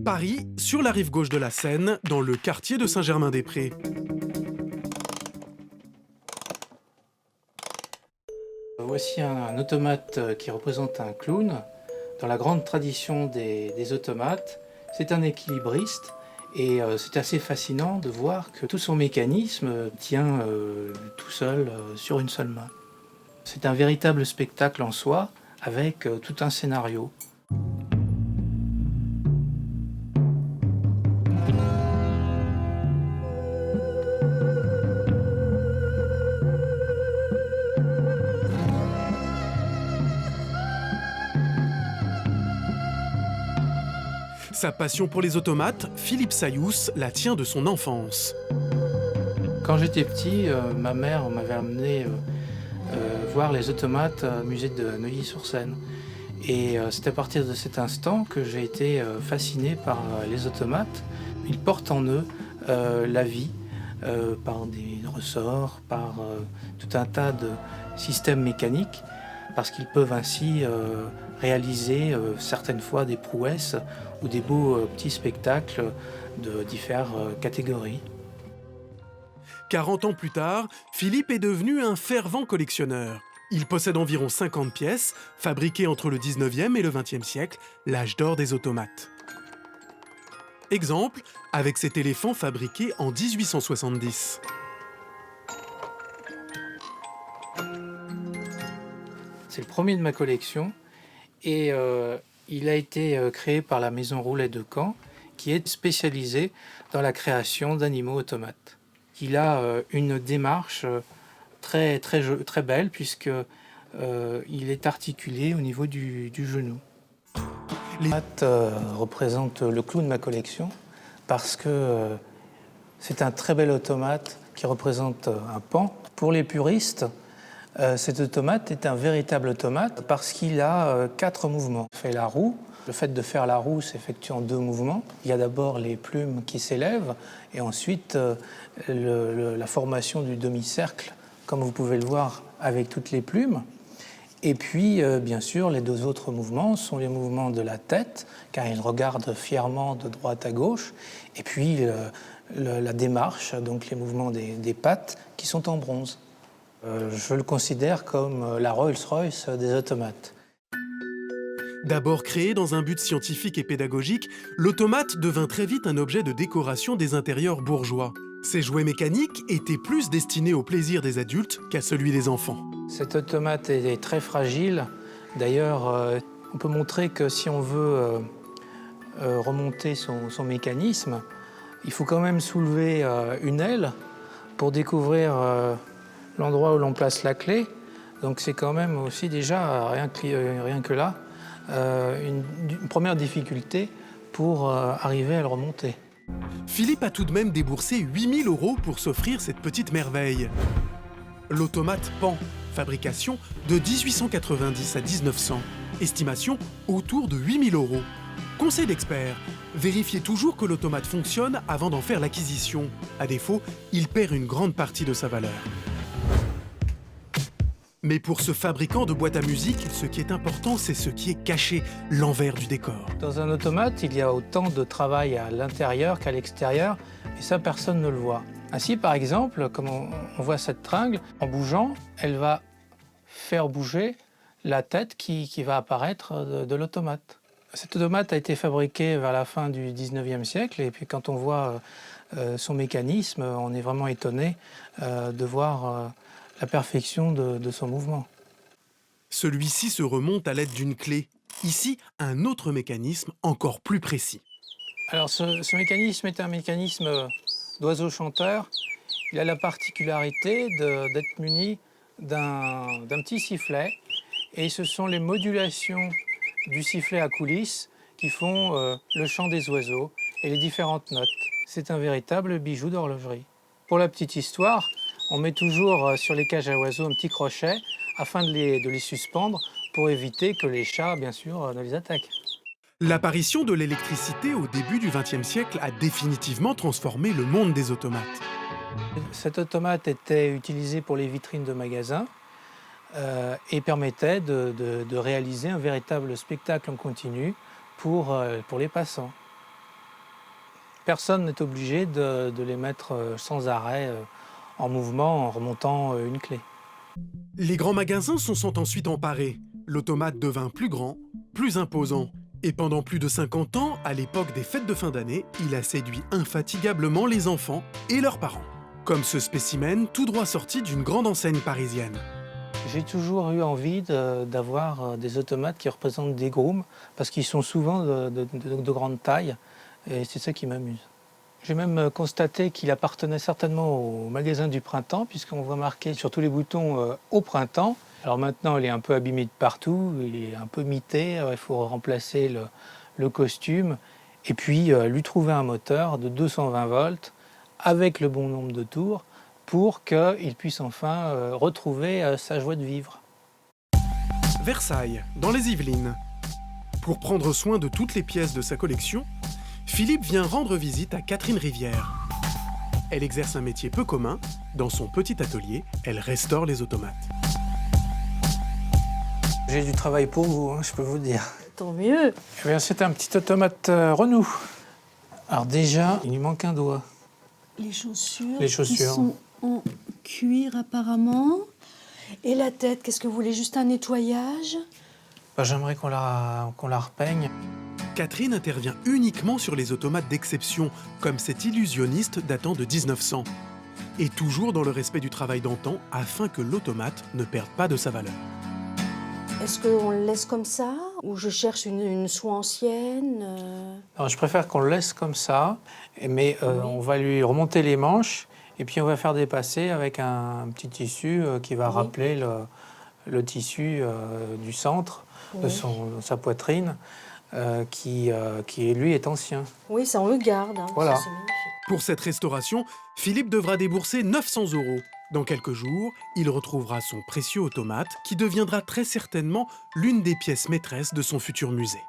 Paris, sur la rive gauche de la Seine, dans le quartier de Saint-Germain-des-Prés. Voici un automate qui représente un clown. Dans la grande tradition des automates, c'est un équilibriste et c'est assez fascinant de voir que tout son mécanisme tient tout seul sur une seule main. C'est un véritable spectacle en soi avec tout un scénario. Sa passion pour les automates, Philippe Saillous la tient de son enfance. Quand j'étais petit, ma mère m'avait amené voir les automates au musée de Neuilly-sur-Seine. Et c'est à partir de cet instant que j'ai été fasciné par les automates. Ils portent en eux la vie par des ressorts, par tout un tas de systèmes mécaniques, parce qu'ils peuvent ainsi réaliser certaines fois des prouesses ou des beaux petits spectacles de diverses catégories. 40 ans plus tard, Philippe est devenu un fervent collectionneur. Il possède environ 50 pièces, fabriquées entre le 19e et le 20e siècle, l'âge d'or des automates. Exemple, avec cet éléphant fabriqué en 1870. C'est le premier de ma collection et il a été créé par la maison Roulet de Caen, qui est spécialisée dans la création d'animaux automates. Il a une démarche très belle puisque il est articulé au niveau du genou. Les automates représentent le clown de ma collection parce que c'est un très bel automate qui représente un pan. Pour les puristes, cet automate est un véritable automate parce qu'il a 4 mouvements. Il fait la roue. Le fait de faire la roue s'effectue en 2 mouvements. Il y a d'abord les plumes qui s'élèvent et ensuite la formation du demi-cercle, comme vous pouvez le voir avec toutes les plumes. Et puis, bien sûr, les 2 autres mouvements sont les mouvements de la tête, car il regarde fièrement de droite à gauche, et puis la démarche, donc les mouvements des pattes, qui sont en bronze. Je le considère comme la Rolls-Royce des automates. D'abord créé dans un but scientifique et pédagogique, l'automate devint très vite un objet de décoration des intérieurs bourgeois. Ces jouets mécaniques étaient plus destinés au plaisir des adultes qu'à celui des enfants. Cet automate est très fragile. D'ailleurs, on peut montrer que si on veut remonter son mécanisme, il faut quand même soulever une aile pour découvrir l'endroit où l'on place la clé. Donc c'est quand même aussi déjà, rien que là, une première difficulté pour arriver à le remonter. Philippe a tout de même déboursé 8 000 € pour s'offrir cette petite merveille. L'automate Pan, fabrication de 1890 à 1900, estimation autour de 8 000 €. Conseil d'expert, vérifiez toujours que l'automate fonctionne avant d'en faire l'acquisition. À défaut, il perd une grande partie de sa valeur. Mais pour ce fabricant de boîtes à musique, ce qui est important, c'est ce qui est caché, l'envers du décor. Dans un automate, il y a autant de travail à l'intérieur qu'à l'extérieur, et ça, personne ne le voit. Ainsi, par exemple, comme on voit cette tringle, en bougeant, elle va faire bouger la tête qui va apparaître de l'automate. Cet automate a été fabriqué vers la fin du 19e siècle, et puis quand on voit son mécanisme, on est vraiment étonné de voir la perfection de son mouvement. Celui-ci se remonte à l'aide d'une clé. Ici, un autre mécanisme encore plus précis. Alors ce mécanisme est un mécanisme d'oiseau chanteur. Il a la particularité d'être muni d'un petit sifflet, et ce sont les modulations du sifflet à coulisses qui font le chant des oiseaux et les différentes notes. C'est un véritable bijou d'horlogerie. Pour la petite histoire, on met toujours sur les cages à oiseaux un petit crochet afin de les suspendre pour éviter que les chats, bien sûr, ne les attaquent. L'apparition de l'électricité au début du XXe siècle a définitivement transformé le monde des automates. Cet automate était utilisé pour les vitrines de magasins et permettait de réaliser un véritable spectacle en continu pour les passants. Personne n'est obligé de les mettre sans arrêt en mouvement en remontant une clé. Les grands magasins s'en sont ensuite emparés. L'automate devint plus grand, plus imposant. Et pendant plus de 50 ans, à l'époque des fêtes de fin d'année, il a séduit infatigablement les enfants et leurs parents. Comme ce spécimen tout droit sorti d'une grande enseigne parisienne. J'ai toujours eu envie d'avoir des automates qui représentent des grooms, parce qu'ils sont souvent de grande taille, et c'est ça qui m'amuse. J'ai même constaté qu'il appartenait certainement au magasin du printemps, puisqu'on voit marqué sur tous les boutons au printemps. Alors maintenant, il est un peu abîmé de partout, il est un peu mité, il faut remplacer le costume, et puis lui trouver un moteur de 220 volts, avec le bon nombre de tours, pour qu'il puisse enfin retrouver sa joie de vivre. Versailles, dans les Yvelines. Pour prendre soin de toutes les pièces de sa collection, Philippe vient rendre visite à Catherine Rivière. Elle exerce un métier peu commun. Dans son petit atelier, elle restaure les automates. J'ai du travail pour vous, hein, je peux vous dire. Tant mieux. Eh bien, c'est un petit automate Renault. Alors déjà, il lui manque un doigt. Les chaussures. Les chaussures. Qui sont en cuir apparemment. Et la tête, qu'est-ce que vous voulez? Juste un nettoyage? Bah, j'aimerais qu'on la repeigne. Catherine intervient uniquement sur les automates d'exception, comme cet illusionniste datant de 1900. Et toujours dans le respect du travail d'antan, afin que l'automate ne perde pas de sa valeur. Est-ce qu'on le laisse comme ça? Ou je cherche une soie ancienne Alors, je préfère qu'on le laisse comme ça, mais on va lui remonter les manches, et puis on va faire dépasser avec un petit tissu qui va rappeler le tissu du centre, de sa poitrine, qui lui est ancien. Oui, ça on le garde. Hein. Voilà. Ça, c'est magnifique. Pour cette restauration, Philippe devra débourser 900 €. Dans quelques jours, il retrouvera son précieux automate qui deviendra très certainement l'une des pièces maîtresses de son futur musée.